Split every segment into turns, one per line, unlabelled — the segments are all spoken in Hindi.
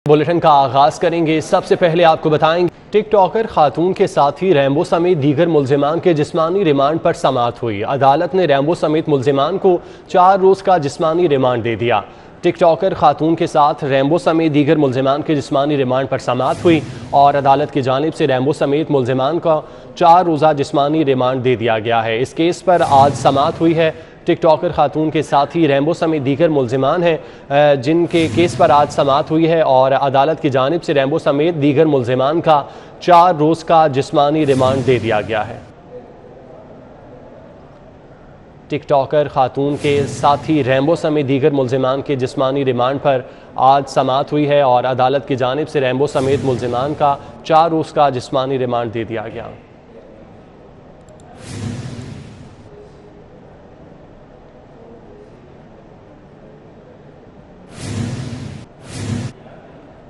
बुलेटिन का आगाज करेंगे। सबसे पहले आपको बताएंगे टिकटॉकर खातून के साथी रैम्बो समेत दीगर मुल्जिमान के जिस्मानी रिमांड पर समाअत हुई। अदालत ने रैम्बो समेत मुल्जिमान को 4 रोज का जिस्मानी रिमांड दे दिया। टिकटॉकर खातून के साथ रैम्बो समेत दीगर मुल्जिमान के जिस्मानी रिमांड पर समाअत हुई और अदालत की जानिब से रैम्बो समेत मुल्जिमान का 4 रोज़ा जिस्मानी रिमांड दे दिया गया है। इस केस पर आज समाअत हुई है। टिकटॉकर खातून के साथी रैम्बो समेत दीगर मुल्जिमान हैं जिनके केस पर आज समाअत हुई है और अदालत की जानिब से रैम्बो समेत दीगर मुल्जिमान का 4 रोज़ का जिस्मानी रिमांड दे दिया गया है। टिकटॉकर खातून के साथी रैम्बो समेत दीगर मुल्जिमान के जिस्मानी रिमांड पर आज समाअत हुई है और अदालत की जानिब से रैम्बो समेत मुल्जिमान का 4 रोज़ का जिस्मानी रिमांड दे दिया गया।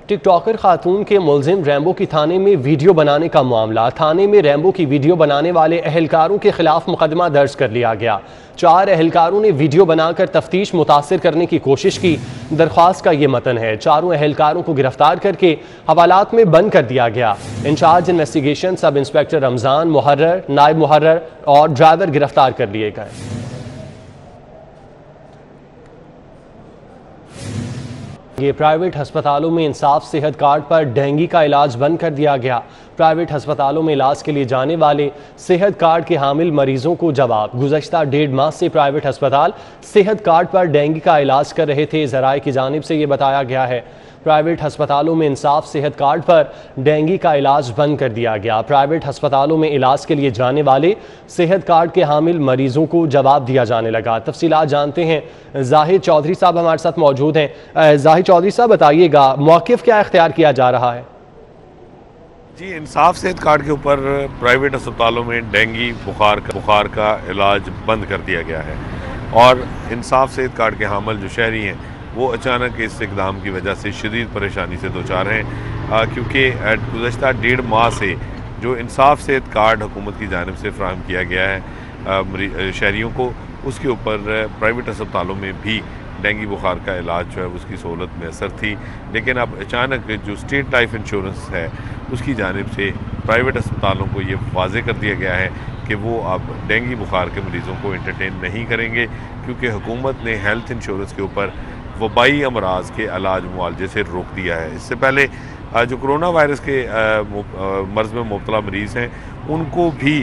टिकटॉकर खातून के मुल्जिम रैम्बो की थाने में वीडियो बनाने का मामला। थाने में रैम्बो की वीडियो बनाने वाले अहलकारों के खिलाफ मुकदमा दर्ज कर लिया गया। 4 अहलकारों ने वीडियो बनाकर तफ्तीश मुतासिर करने की कोशिश की। दरख्वास्त का ये मतन है। चारों अहलकारों को गिरफ्तार करके हवालात में बंद कर दिया गया। Incharge investigation sub inspector Ramzan, मुहर्रर, नायब मुहर्रर और ड्राइवर गिरफ्तार कर लिए गए। ये प्राइवेट अस्पतालों में इंसाफ सेहत कार्ड पर डेंगू का इलाज बंद कर दिया गया। प्राइवेट अस्पतालों में इलाज के लिए जाने वाले सेहत कार्ड के हामिल मरीजों को जवाब। गुज़श्ता 1.5 माह से प्राइवेट अस्पताल सेहत कार्ड पर डेंगू का इलाज कर रहे थे। ज़राए की जानिब से ये बताया गया है प्राइवेट अस्पतालों में इंसाफ सेहत कार्ड पर डेंगू का इलाज बंद कर दिया गया। प्राइवेट अस्पतालों में इलाज के लिए जाने वाले सेहत कार्ड के हामिल मरीजों को जवाब दिया जाने लगा। तफसीलात जानते हैं। जाहिद चौधरी साहब हमारे साथ मौजूद हैं। जाहिद चौधरी साहब बताइएगा, मौक़िफ़ क्या इख्तियार किया जा रहा है?
जी, इंसाफ सेहत कार्ड के ऊपर प्राइवेट अस्पतालों में डेंगू बुखार का इलाज बंद कर दिया गया है और इंसाफ सेहत कार्ड के हामिल जो शहरी हैं वो अचानक इस इक़दाम की वजह से शदीद परेशानी से दो चार हैं क्योंकि गुज़श्ता 1.5 माह से जो इंसाफ सेहत कार्ड हुकूमत की जानिब से फ़राहम किया गया है शहरियों को, उसके ऊपर प्राइवेट अस्पतालों में भी डेंगू बुखार का इलाज जो है उसकी सहूलत मैसर थी। लेकिन अब अचानक जो स्टेट लाइफ इंश्योरेंस है उसकी जानिब से प्राइवेट अस्पतालों को ये वाज़े कर दिया गया है कि वो अब डेंगू बुखार के मरीज़ों को एंटरटेन नहीं करेंगे क्योंकि हुकूमत ने हेल्थ इंश्योरेंस के ऊपर वबाई अमराज के इलाज मुआलजे से रोक दिया है। इससे पहले जो कोरोना वायरस के मर्ज़ में मुब्तला मरीज़ हैं उनको भी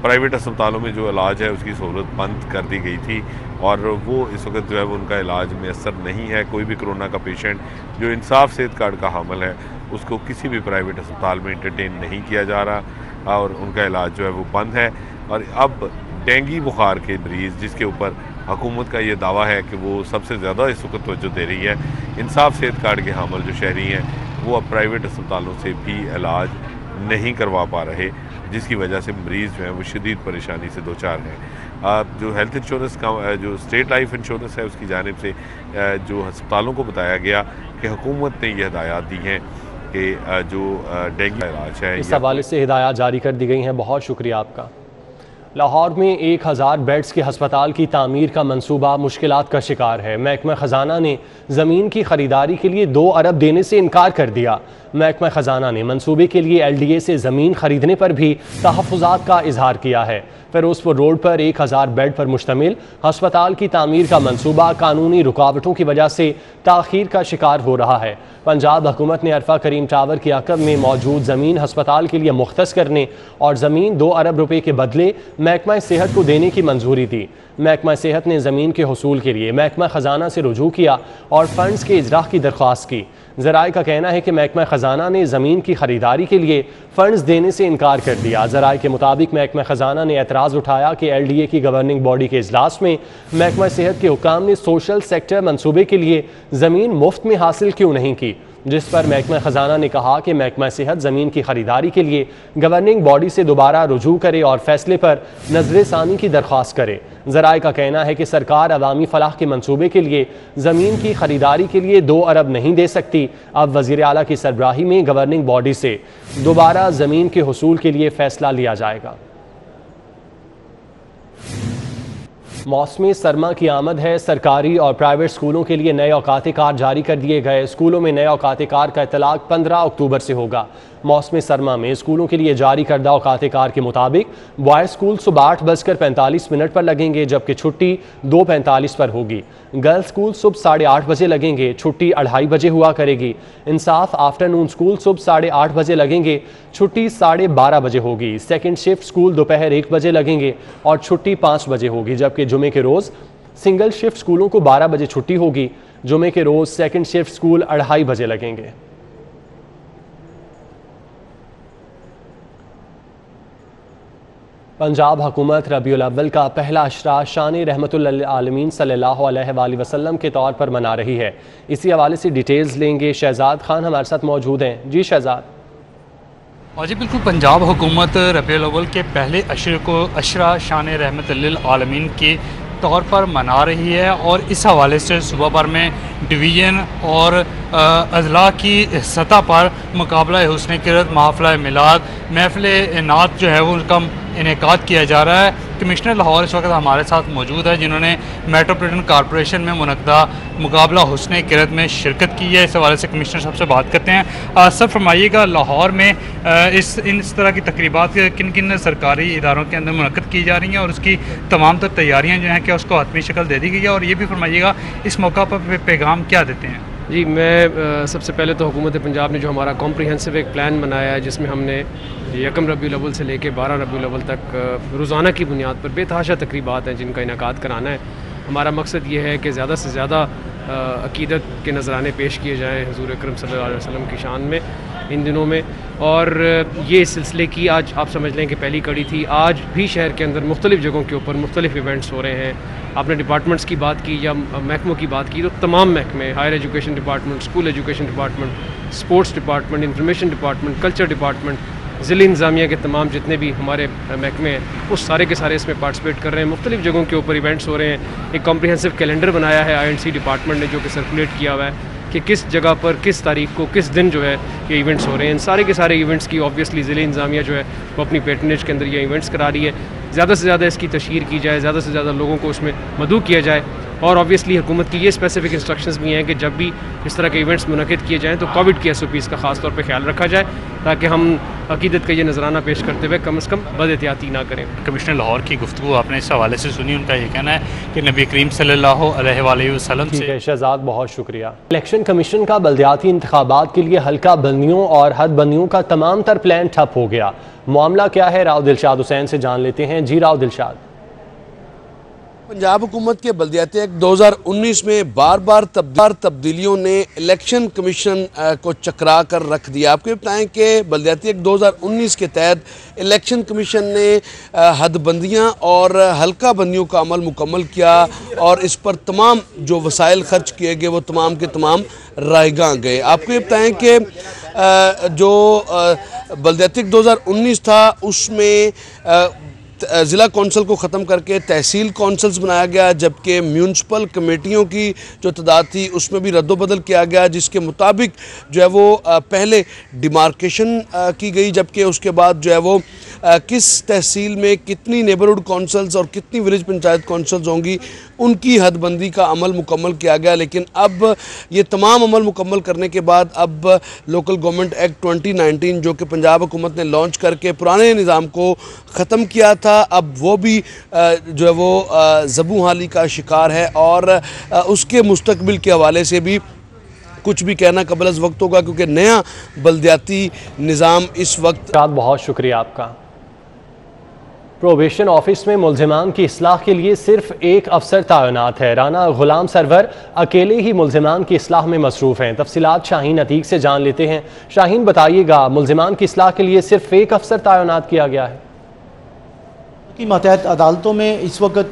प्राइवेट अस्पतालों में जो इलाज है उसकी सहूलत बंद कर दी गई थी और वो इस वक्त जो है उनका इलाज मैसर नहीं है। कोई भी कोरोना का पेशेंट जो इंसाफ सेहत कार्ड का हामिल है उसको किसी भी प्राइवेट अस्पताल में एंटरटेन नहीं किया जा रहा और उनका इलाज जो है वो बंद है। और अब डेंगू बुखार के मरीज़ जिसके ऊपर हुकूमत का ये दावा है कि वो सबसे ज़्यादा इस वक्त तवज्जो दे रही है, इंसाफ सेहत कार्ड के हामिल जो शहरी हैं वो अब प्राइवेट अस्पतालों से भी इलाज नहीं करवा पा रहे, जिसकी वजह से मरीज़ जो हैं वो शदीद परेशानी से दो चार हैं। जो हेल्थ इंश्योरेंस का जो स्टेट लाइफ इंश्योरेंस है उसकी जानिब से जो अस्पतालों को बताया गया कि हुकूमत ने यह हिदायत दी हैं कि जो डेंगू का इलाज है
इस हवाले से हिदायत जारी कर दी गई हैं। बहुत शुक्रिया आपका। लाहौर में 1000 बेड्स के हस्पताल की तामीर का मंसूबा मुश्किलात का शिकार है। महकमा ख़जाना ने ज़मीन की ख़रीदारी के लिए 2 अरब देने से इनकार कर दिया। महकमा ख़जाना ने मंसूबे के लिए LDA से ज़मीन ख़रीदने पर भी तहफ़्फ़ुज़ात का इजहार किया है। फ़िरोज़पुर रोड पर 1000 बेड पर मुश्तमिल हस्पताल की तामीर का मंसूबा कानूनी रुकावटों की वजह से ताख़ीर का शिकार हो रहा है। पंजाब हुकूमत ने अरफा करीम टावर के अक़ब में मौजूद ज़मीन हस्पताल के लिए मुख्तस करने और ज़मीन 2 अरब रुपये के बदले महकमा सेहत को देने की मंजूरी दी। महकमा सेहत ने ज़मीन के हसूल के लिए महकमा ख़जाना से रुजू किया और फ़ंड्स के इजरा की दरख्वास्त की। ज़राए का कहना है कि महकमा ख़जाना ने ज़मीन की ख़रीदारी के लिए फ़ंड्स देने से इनकार कर दिया। ज़राए के मुताबिक महकमा ख़जाना ने एतराज़ उठाया कि LDA की गवर्निंग बॉडी के इजलास में महकमा सेहत के हुकाम ने सोशल सेक्टर मनसूबे के लिए ज़मीन मुफ्त में हासिल क्यों नहीं की, जिस पर महकमा ख़जाना ने कहा कि महकमा सेहत ज़मीन की ख़रीदारी के लिए गवर्निंग बॉडी से दोबारा रुजू करे और फैसले पर नज़र-ए-सानी की दरख्वास्त करे। ज़राए का कहना है कि सरकार अवामी फलाह के मंसूबे के लिए ज़मीन की ख़रीदारी के लिए 2 अरब नहीं दे सकती। अब वज़ीर आला की सरबराही में गवर्निंग बॉडी से दोबारा ज़मीन के हसूल के लिए फ़ैसला लिया जाएगा। मौसमी सरमा की आमद है। सरकारी और प्राइवेट स्कूलों के लिए नए औकात कार जारी कर दिए गए। स्कूलों में नए औकात कार का इतलाक 15 अक्टूबर से होगा। मौसमी सरमा में स्कूलों के लिए जारी करदा औकात कार के मुताबिक बॉयज़ स्कूल सुबह 8:45 पर लगेंगे, जबकि छुट्टी 2:45 पर होगी। गर्ल्स स्कूल सुबह 8:30 बजे लगेंगे, छुट्टी 2:30 बजे हुआ करेगी। इंसाफ आफ्टरनून स्कूल सुबह 8:30 बजे लगेंगे, छुट्टी 12:30 बजे होगी। सेकंड शिफ्ट स्कूल दोपहर 1 बजे लगेंगे और छुट्टी 5 बजे होगी, जबकि जुमे के रोज़ सिंगल शिफ्ट स्कूलों को 12 बजे छुट्टी होगी। जुमे के रोज़ सेकंड शिफ्ट स्कूल 2:30 बजे लगेंगे। पंजाब हुकूमत रबीउल अव्वल का पहला अशरा शान रहमतुल आलमीन सल्लल्लाहु अलैहि वसल्लम के तौर पर मना रही है। इसी हवाले से डिटेल्स लेंगे। शहजाद खान हमारे साथ मौजूद हैं। जी शहजाद।
और जी बिल्कुल, पंजाब हुकूमत रबीउल अव्वल के पहले अशरे को अशरा शान रहमतुल आलमीन के तौर पर मना रही है और इस हवाले से सुबह भर में डिवीज़न और अजला की सतह पर मुकाबला हुस्न किरत, महफ़िल मिलाद, महफ़िल नात जो है वो उनका इनेकाद किया जा रहा है। कमिश्नर लाहौर इस वक्त हमारे साथ मौजूद है, जिन्होंने मेट्रोपॉलिटन कॉरपोरेशन में मुनक्दा मुकाबला हुस्न किरत में शिरकत की है। इस हवाले से कमिश्नर साहब से बात करते हैं। सर फरमाइएगा, लाहौर में इस तरह की तकरीबात किन किन सरकारी इदारों के अंदर मुनक्कद की जा रही हैं और उसकी तमाम तर तैयारियाँ जो हैं क्या उसको हतमी शक्ल दे दी गई है, और ये भी फरमाइएगा इस मौका पर पैगाम क्या देते हैं?
जी, मैं सबसे पहले तो हुकूमत पंजाब ने जो हमारा कॉम्प्रिहेंसिव एक प्लान बनाया है, जिसमें हमने 1 रबीउल अव्वल से लेकर 12 रबीउल अव्वल तक रोज़ाना की बुनियाद पर बेतहाशा तकरीबात हैं जिनका इनेकाद कराना है। हमारा मकसद ये है कि ज़्यादा से ज़्यादा अक़ीदत के नजराने पेश किए जाएँ हुज़ूर अकरम सल्लल्लाहु अलैहि वसल्लम की शान में इन दिनों में। और ये इस सिलसिले की आज आप समझ लें कि पहली कड़ी थी। आज भी शहर के अंदर मुख्तलिफ़ जगहों के ऊपर मुख्तलिफ़ इवेंट्स हो रहे हैं। आपने डिपार्टमेंट्स की बात की या महकमों की बात की, तो तमाम महकमे, higher education department, school education department, sports department, information department, culture department, ज़िला इंतज़ामिया के तमाम जितने भी हमारे महकमे हैं वो सारे के सारे इसमें पार्टिसिपेट कर रहे हैं। मुख्तलिफ़ जगहों के ऊपर इवेंट्स हो रहे हैं। एक कॉम्प्रिहेंसिव कैलेंडर बनाया है INC डिपार्टमेंट ने, जो कि सर्कुलेट किया हुआ है कि किस जगह पर किस तारीख को किस दिन जो है ये इवेंट्स हो रहे हैं। इन सारे के सारे इवेंट्स की ऑब्वियसली ज़िला इंतज़ामिया जो है वो अपनी पैटर्नेज के अंदर ये इवेंट्स करा रही है। ज़्यादा से ज़्यादा इसकी तशहीर की जाए, ज़्यादा से ज़्यादा लोगों को उसमें मदऊ किया जाए। और ऑब्वियसली हुकूमत की ये स्पेसिफिक इंस्ट्रक्शंस भी हैं कि जब भी इस तरह के इवेंट्स मुनक़िद किए जाएँ तो कोविड की SOPs का ख़ास तौर पे ख्याल रखा जाए, ताकि हम अक़ीदत का ये नजराना पेश करते हुए कम से कम बदएहतियाती ना करें।
कमिश्नर लाहौर की गुफ्तगू आपने इस हवाले से सुनी। उनका ये कहना है कि नबी करीम सल्लल्लाहु अलैहि वसल्लम से।
ठीक है शहजाद, बहुत शुक्रिया। इलेक्शन कमीशन का बल्दियाती इंतखाबात के लिए हल्का बंदियों और हद बंदियों का तमाम तर प्लान ठप हो गया। मामला क्या है, राव दिलशाद हुसैन से जान लेते हैं। जी राव दिलशाद।
पंजाब हुकूमत के बल्दियाती एक्ट 2019 में बार बार तब्दीलियों ने इलेक्शन कमीशन को चकरा कर रख दिया। आपको बताएं कि बल्दियाती एक्ट 2019 के तहत इलेक्शन कमीशन ने हदबंदियाँ और हल्का बंदियों का अमल मुकम्मल किया और इस पर तमाम जो वसाइल खर्च किए गए वो तमाम के तमाम रायगां गए। आपको ये बताएँ कि जो बल्दियाती एक्ट 2019 था उसमें ज़िला कौंसल को ख़त्म करके तहसील कौंसल्स बनाया गया, जबकि म्यूनसिपल कमेटियों की जो तादाद थी उसमें भी रद्दोबदल किया गया, जिसके मुताबिक जो है वो पहले डिमार्केशन की गई, जबकि उसके बाद जो है वो किस तहसील में कितनी नेबरहुड कौंसल्स और कितनी विलेज पंचायत कौंसल्स होंगी उनकी हदबंदी का अमल मुकम्मल किया गया। लेकिन अब ये तमाम अमल मुकम्मल करने के बाद अब लोकल गवर्नमेंट एक्ट 2019 जो कि पंजाब हुकूमत ने लॉन्च करके पुराने निज़ाम को ख़त्म किया था, अब वो भी जो है वो ज़बू हाली का शिकार है और उसके मुस्तकबिल के हवाले से भी कुछ भी कहना कबल अज़ वक्त होगा, क्योंकि नया बल्दियाती निज़ाम इस वक्त।
बहुत शुक्रिया आपका। प्रोबेशन ऑफिस में मुल्ज़िमान की इस्लाह के लिए सिर्फ एक अफसर तैनात है। राना गुलाम सरवर अकेले ही मुल्ज़िमान की इस्लाह में मसरूफ़ हैं। तफसीलात शाहीन अतीक से जान लेते हैं। शाहीन बताइएगा, मुल्ज़िमान की इस्लाह के लिए सिर्फ एक अफसर तैनात किया गया है?
की मातहत अदालतों में इस वक्त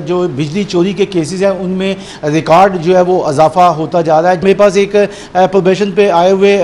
जो बिजली चोरी के केसेस हैं उनमें रिकॉर्ड जो है वो इजाफा होता जा रहा है। मेरे पास एक प्रोबेशन पे आए हुए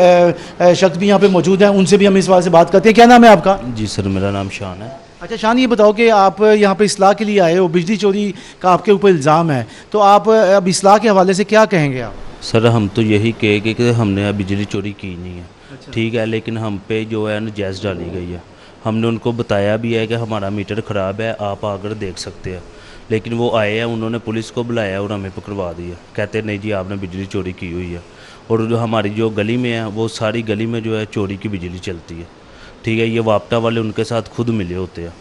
शख्स भी यहाँ पे मौजूद हैं, उनसे भी हम इस बारे से बात करते हैं। क्या नाम है आपका?
जी सर, मेरा नाम शान है।
अच्छा शान, ये बताओ कि आप यहाँ पे इस्लाह के लिए आए हो, बिजली चोरी का आपके ऊपर इल्ज़ाम है, तो आप अब इस्लाह के हवाले से क्या कहेंगे आप?
सर हम तो यही कहेंगे कि हमने बिजली चोरी की नहीं है। अच्छा। ठीक है, लेकिन हम पे जो है नजायज़ डाली गई है। हमने उनको बताया भी है कि हमारा मीटर ख़राब है, आप आकर देख सकते हैं, लेकिन वो आए हैं, उन्होंने पुलिस को बुलाया और हमें पकड़वा दिया। कहते नहीं जी आपने बिजली चोरी की हुई है। और जो हमारी जो गली में है वो सारी गली में जो है चोरी की बिजली चलती है। ठीक है, ये वापटा वाले उनके साथ खुद मिले होते हैं।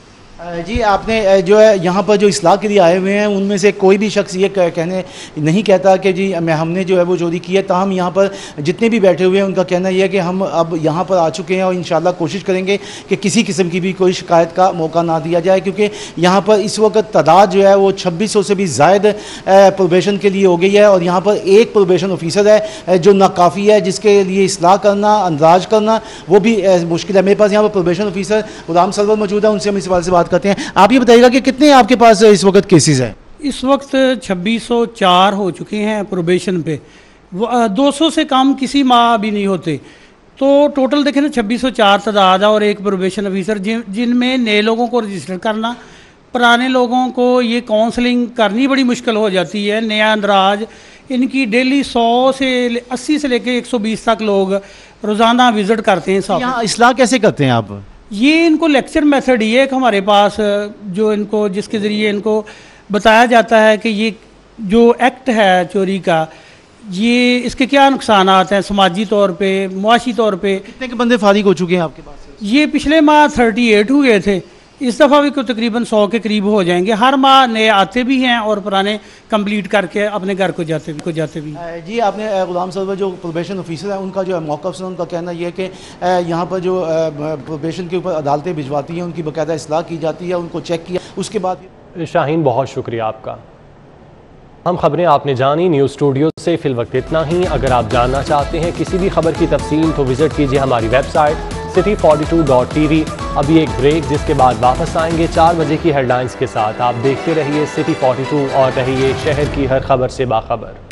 जी आपने जो है यहाँ पर जो इस्लाह के लिए आए हुए हैं उनमें से कोई भी शख्स ये कहने नहीं कहता कि जी हमने जो है वो चोरी की है। ताहम यहाँ पर जितने भी बैठे हुए हैं उनका कहना यह है कि हम अब यहाँ पर आ चुके हैं और इंशाल्लाह कोशिश करेंगे कि किसी किस्म की भी कोई शिकायत का मौका ना दिया जाए, क्योंकि यहाँ पर इस वक्त तादाद जो है वो 2600 से भी ज़ायद प्रोबेशन के लिए हो गई है और यहाँ पर एक प्रोबेशन ऑफिसर है जो नाकाफ़ी है, जिसके लिए इस्लाह करना, अंदाज करना वो भी मुश्किल है। मेरे पास यहाँ पर प्रोबेशन ऑफिसर गुलाम सरवर मौजूद है, उनसे हम इस बारे से बात करते हैं। आप ये बताइएगा कि कितने आपके पास इस वक्त केसेस हैं?
इस वक्त 2604 हो चुके हैं प्रोबेशन पे, 200 से कम किसी माह भी नहीं होते। तो टोटल देखें ना 2604 तादाद है और एक प्रोबेशन ऑफिसर, जिनमें नए लोगों को रजिस्टर करना, पुराने लोगों को ये काउंसलिंग करनी बड़ी मुश्किल हो जाती है। नया अंदराज इनकी डेली 100 से 80 से लेकर 120 तक लोग रोज़ाना विज़िट करते हैं। सब
यहाँ इस्लाह कैसे करते हैं आप?
ये इनको लेक्चर मेथड ही है एक हमारे पास, जो इनको जिसके ज़रिए इनको बताया जाता है कि ये जो एक्ट है चोरी का, ये इसके क्या नुकसान हैं समाजी तौर पे, मुआशी तौर पे।
कितने के बंदे फारिग हो चुके हैं आपके पास?
ये पिछले माह 38 हुए थे, इस दफ़ा भी तकरीबन 100 के करीब हो जाएंगे। हर माह नए आते भी हैं और पुराने कंप्लीट करके अपने घर को जाते भी।
जी आपने गुलाम सरवर जो प्रोबेशन ऑफिसर है उनका जो है मौक़िफ़ सुना, उनका कहना यह है कि यहाँ पर जो प्रोबेशन के ऊपर अदालतें भिजवाती हैं उनकी बाकायदा इस्लाह की जाती है, उनको चेक किया उसके बाद।
शाहीन बहुत शुक्रिया आपका। हम खबरें आपने जानी न्यूज़ स्टूडियो से फिल वक्त इतना ही। अगर आप जानना चाहते हैं किसी भी खबर की तफसील तो विज़िट कीजिए हमारी वेबसाइट city42.tv। अभी एक ब्रेक, जिसके बाद वापस आएंगे 4 बजे की हेडलाइंस के साथ। आप देखते रहिए City 42 और रहिए शहर की हर खबर से बाखबर।